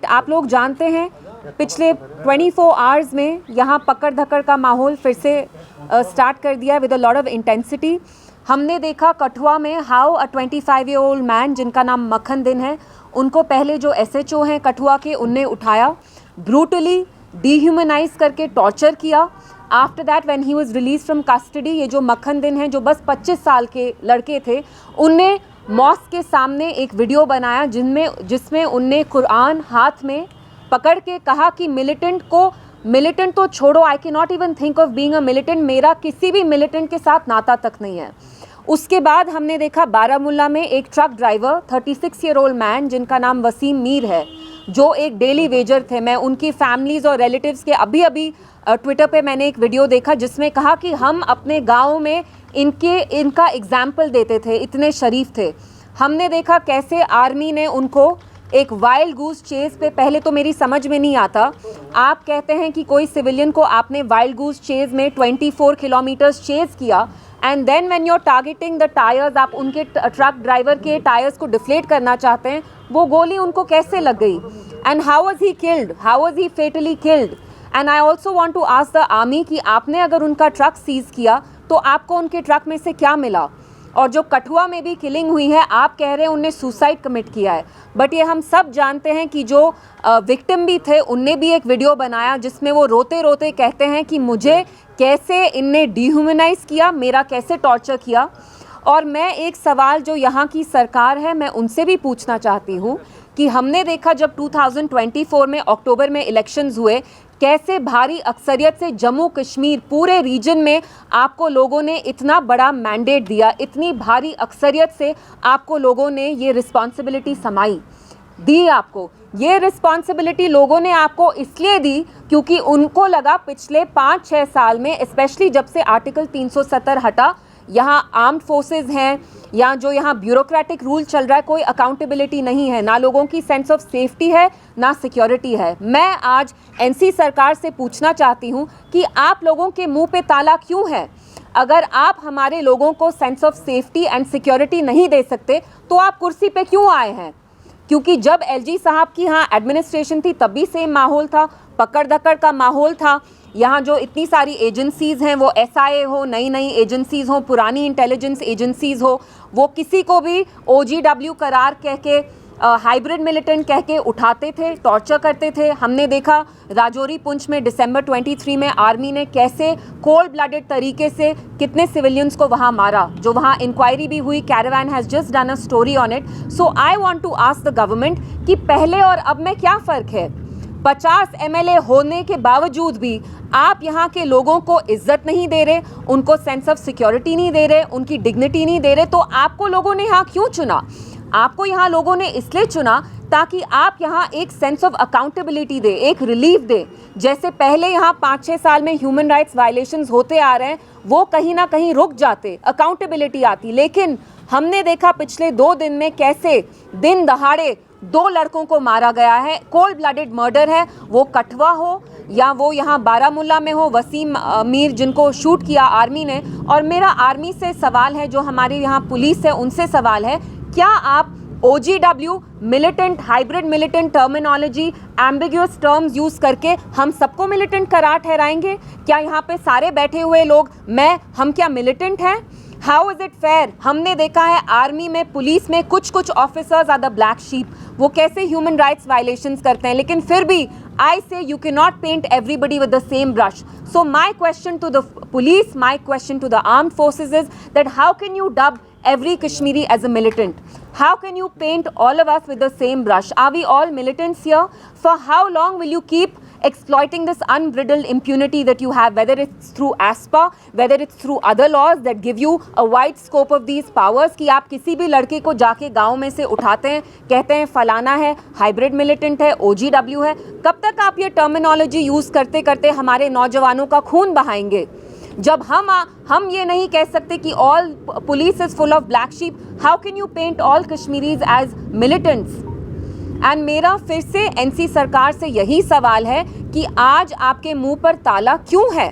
आप लोग जानते हैं पिछले 24 आवर्स में यहाँ पकड़ धकड़ का माहौल फिर से स्टार्ट कर दिया है with a lot of intensity. हमने देखा कठुआ में हाउ अ 25-year-old मैन जिनका नाम मक्खन दिन है, उनको पहले जो SHO हैं कठुआ के उनने उठाया, ब्रूटली डिह्यूमनाइज करके टॉर्चर किया। After that when he was release from custody, ये जो मक्खन दिन हैं जो बस 25 साल के लड़के थे, उनने मॉस्क के सामने एक वीडियो बनाया जिसमें उनने कुरान हाथ में पकड़ के कहा कि मिलिटेंट तो छोड़ो, I can not even think of being a militant, मेरा किसी भी मिलिटेंट के साथ नाता तक नहीं है। उसके बाद हमने देखा बारामूला में एक ट्रक ड्राइवर 36-year-old मैन जिनका नाम वसीम मीर है, जो एक डेली वेजर थे। मैं उनकी फैमिलीज़ और रिलेटिव्स के अभी ट्विटर पे मैंने एक वीडियो देखा जिसमें कहा कि हम अपने गाँव में इनका एग्जाम्पल देते थे, इतने शरीफ थे। हमने देखा कैसे आर्मी ने उनको एक वाइल्ड गूस चेज़ पे, पहले तो मेरी समझ में नहीं आता, आप कहते हैं कि कोई सिविलियन को आपने वाइल्ड गूस चेज़ में 24 किलोमीटर्स चेज़ किया and then when you are targeting the tyres, आप उनके ट्रक ड्राइवर के टायर्स को डिफ्लेट करना चाहते हैं, वो गोली उनको कैसे लग गई and how was he killed, how was he fatally killed. And I also want to ask the army कि आपने अगर उनका ट्रक सीज किया तो आपको उनके ट्रक में से क्या मिला। और जो कठुआ में भी किलिंग हुई है, आप कह रहे हैं उनने सुसाइड कमिट किया है, बट ये हम सब जानते हैं कि जो विक्टिम भी थे उनने भी एक वीडियो बनाया जिसमें वो रोते रोते कहते हैं कि मुझे कैसे इनने डिह्यूमनाइज किया, मेरा कैसे टॉर्चर किया। और मैं एक सवाल जो यहाँ की सरकार है मैं उनसे भी पूछना चाहती हूँ कि हमने देखा जब 2024 में अक्टूबर में इलेक्शंस हुए, कैसे भारी अक्सरियत से जम्मू कश्मीर पूरे रीजन में आपको लोगों ने इतना बड़ा मैंडेट दिया, इतनी भारी अक्सरियत से आपको लोगों ने ये रिस्पॉन्सिबिलिटी समाई दी। आपको ये रिस्पॉन्सिबिलिटी लोगों ने आपको इसलिए दी क्योंकि उनको लगा पिछले 5-6 साल में, स्पेशली जब से आर्टिकल 370 हटा, यहाँ आर्म्ड फोर्सेस हैं या जो यहाँ ब्यूरोक्रेटिक रूल चल रहा है, कोई अकाउंटेबिलिटी नहीं है, ना लोगों की सेंस ऑफ सेफ्टी है ना सिक्योरिटी है। मैं आज NC सरकार से पूछना चाहती हूँ कि आप लोगों के मुंह पे ताला क्यों है? अगर आप हमारे लोगों को sense of safety and security नहीं दे सकते तो आप कुर्सी पे क्यों आए हैं? क्योंकि जब LG साहब की यहाँ एडमिनिस्ट्रेशन थी तब भी सेम माहौल था, पकड़ धकड़ का माहौल था। यहाँ जो इतनी सारी एजेंसीज़ हैं, वो SIA हो, नई एजेंसीज़ हो, पुरानी इंटेलिजेंस एजेंसीज़ हो, वो किसी को भी OGW करार कह के, हाइब्रिड मिलिटेंट कह के उठाते थे, टॉर्चर करते थे। हमने देखा राजौरी पुंछ में दिसंबर 23 में आर्मी ने कैसे कोल्ड ब्लडेड तरीके से कितने सिविलियंस को वहाँ मारा, जो वहाँ इंक्वायरी भी हुई। Caravan has just done a story on it. So I want to ask the government कि पहले और अब में क्या फ़र्क है? 50 MLA होने के बावजूद भी आप यहाँ के लोगों को इज्जत नहीं दे रहे, उनको सेंस ऑफ सिक्योरिटी नहीं दे रहे, उनकी डिग्निटी नहीं दे रहे, तो आपको लोगों ने यहाँ क्यों चुना? आपको यहाँ लोगों ने इसलिए चुना ताकि आप यहाँ एक सेंस ऑफ अकाउंटेबिलिटी दे, एक रिलीफ दे। जैसे पहले यहाँ 5-6 साल में ह्यूमन राइट्स वायलेशंस होते आ रहे हैं, वो कहीं ना कहीं रुक जाते, अकाउंटेबिलिटी आती। लेकिन हमने देखा पिछले 2 दिन में कैसे दिन दहाड़े 2 लड़कों को मारा गया है, कोल्ड ब्लडेड मर्डर है, वो कठुआ हो या वो यहाँ बारामूला में हो, वसीम मीर जिनको शूट किया आर्मी ने। और मेरा आर्मी से सवाल है, जो हमारी यहाँ पुलिस है उनसे सवाल है, क्या आप OGW, militant, hybrid militant terminology, ambiguous terms use करके हम सबको मिलिटेंट करार ठहराएंगे? क्या यहाँ पे सारे बैठे हुए लोग हम क्या मिलिटेंट हैं? How is it fair? हमने देखा है आर्मी में, पुलिस में कुछ officers are the black sheep, वो कैसे ह्यूमन राइट्स वायलेशंस करते हैं, लेकिन फिर भी I say you cannot paint everybody with the same brush. So my question to the police, my question to the armed forces is that how can you dub every Kashmiri as a militant? How can you paint all of us with the same brush? Are we all militants here? For how long will you keep exploiting this unbridled impunity that you have, whether it's through ASPA, whether it's through other laws that give you a wide scope of these powers, कि आप किसी भी लड़के को जाके गांव में से उठाते हैं, कहते हैं फलाना है, हाइब्रिड मिलिटेंट है, OGW है। कब तक आप ये टर्मिनोलॉजी यूज़ करते करते हमारे नौजवानों का खून बहाएंगे? जब हम ये नहीं कह सकते कि all police is full of black sheep, how can you paint all Kashmiris as militants? And मेरा फिर से NC सरकार से यही सवाल है कि आज आपके मुंह पर ताला क्यों है?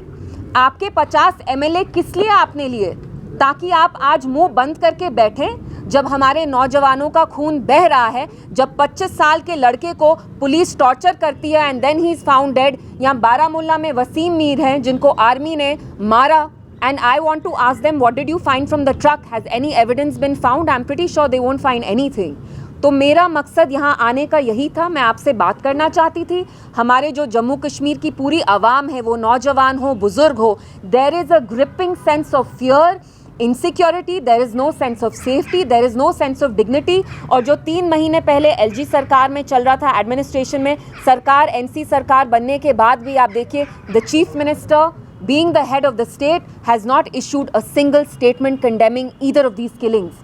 आपके 50 MLA किस लिए आपने लिए? ताकि आप आज मुंह बंद करके बैठें? जब हमारे नौजवानों का खून बह रहा है, जब 25 साल के लड़के को पुलिस टॉर्चर करती है and then he is found dead. यहाँ बारामूला में वसीम मीर हैं जिनको आर्मी ने मारा, and I want to ask them what did you find from the truck, has any evidence been found? I am pretty sure they won't find anything. तो मेरा मकसद यहाँ आने का यही था, मैं आपसे बात करना चाहती थी। हमारे जो जम्मू कश्मीर की पूरी आवाम है, वो नौजवान हो, बुजुर्ग हो, there is a gripping sense of fear, insecurity, there is no sense of safety, there is no sense of dignity. और जो 3 महीने पहले एलजी सरकार में चल रहा था, एडमिनिस्ट्रेशन में सरकार, एनसी सरकार बनने के बाद भी आप देखिए, the chief minister being the head of the state has not issued a single statement condemning either of these killings.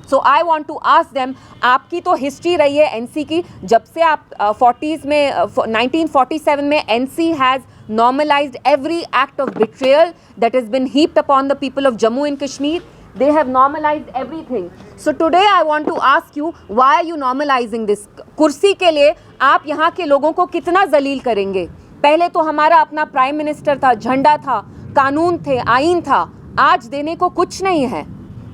So I want to ask them, आपकी तो हिस्ट्री रही है एनसी की, जब से आप 40s में 1947 में NC has normalized every act of betrayal that has been heaped upon the people of Jammu and Kashmir. They have normalized everything. So today I want to ask you, why are you normalizing this? कुर्सी के लिए आप यहाँ के लोगों को कितना जलील करेंगे? पहले तो हमारा अपना प्राइम मिनिस्टर था, झंडा था, कानून थे, आइन था, आज देने को कुछ नहीं है।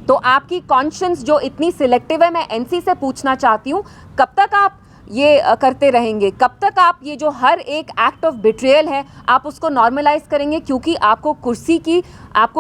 तो आपकी कॉन्शियंस जो इतनी सिलेक्टिव है, मैं एनसी से पूछना चाहती हूँ, कब तक आप ये करते रहेंगे? कब तक आप ये जो हर एक एक्ट ऑफ बिट्रेयल है, आप उसको नॉर्मलाइज करेंगे? क्योंकि आपको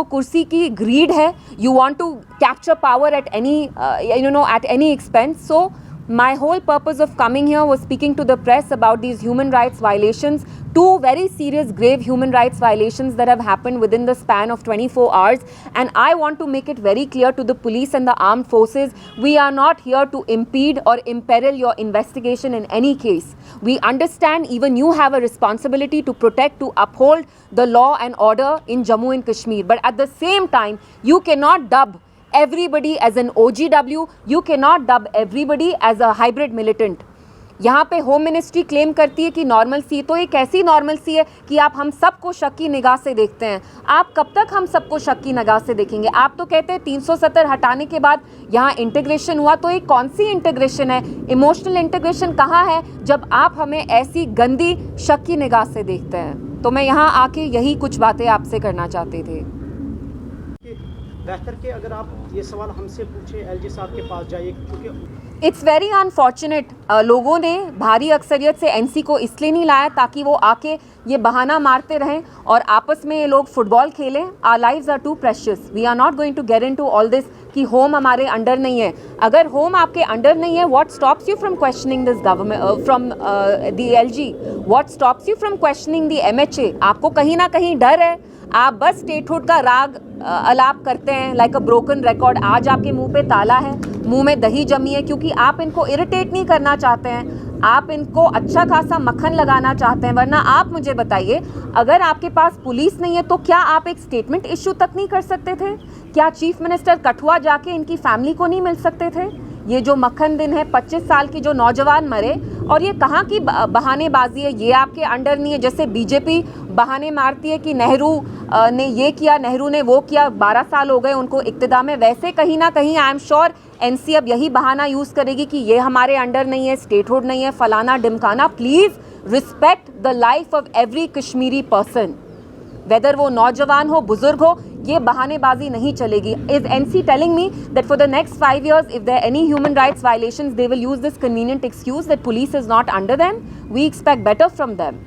कुर्सी की ग्रीड है, you want to capture power at any at any expense. So my whole purpose of coming here was speaking to the press about these human rights violations, 2 very serious grave human rights violations that have happened within the span of 24 hours, and I want to make it very clear to the police and the armed forces, we are not here to impede or imperil your investigation in any case. We understand even you have a responsibility to protect, to uphold the law and order in Jammu and Kashmir, but at the same time you cannot dub everybody as an OGW, you cannot dub everybody as a hybrid militant. यहाँ पे home ministry claim करती है कि normal सी, तो ये कैसी normal सी है कि आप हम सबको शक की निगाह से देखते हैं? आप कब तक हम सबको शक की निगाह से देखेंगे? आप तो कहते हैं 370 हटाने के बाद यहाँ इंटीग्रेशन हुआ, तो ये कौन सी इंटीग्रेशन है? इमोशनल इंटीग्रेशन कहाँ है जब आप हमें ऐसी गंदी शक की निगाह से देखते हैं? तो मैं यहाँ आके यही कुछ बातें आपसे करना चाहते थे। बेहतर कि अगर आप ये सवाल हमसे पूछे, एलजी साहब के पास जाइए, क्योंकि इट्स वेरी अनफॉर्चुनेट, लोगों ने भारी अक्सरियत से एनसी को इसलिए नहीं लाया ताकि वो आके ये बहाना मारते रहें और आपस में ये लोग फुटबॉल खेलें। Our lives are too precious, we are not going to get into all this कि होम हमारे अंडर नहीं है। अगर होम आपके अंडर नहीं है, what stops you from questioning this government from the LG? What stops you from questioning the MHA? आपको कहीं ना कहीं डर है, आप बस स्टेटहुड का राग अलाप करते हैं लाइक अ ब्रोकन रिकॉर्ड। आज आपके मुंह पे ताला है, मुंह में दही जमी है, क्योंकि आप इनको इरिटेट नहीं करना चाहते हैं, आप इनको अच्छा खासा मक्खन लगाना चाहते हैं। वरना आप मुझे बताइए, अगर आपके पास पुलिस नहीं है तो क्या आप एक स्टेटमेंट इशू तक नहीं कर सकते थे? क्या चीफ मिनिस्टर कठुआ जाके इनकी फैमिली को नहीं मिल सकते थे? ये जो मक्खन दिन है, 25 साल की जो नौजवान मरे, और ये कहाँ की बहानेबाजी है? ये आपके अंडर नहीं है। जैसे बीजेपी बहाने मारती है कि नेहरू ने ये किया, नेहरू ने वो किया, 12 साल हो गए उनको इक्तिदार में, वैसे कहीं ना कहीं आई एम श्योर एनसी अब यही बहाना यूज़ करेगी कि ये हमारे अंडर नहीं है, स्टेटहुड नहीं है, फलाना डिमकाना। Please respect the life of every Kashmiri person, whether वो नौजवान हो, बुजुर्ग हो, ये बहानेबाजी नहीं चलेगी। Is NC telling me that for the next 5 years if there are any human rights violations they will use this convenient excuse that police is not under them? We expect better from them.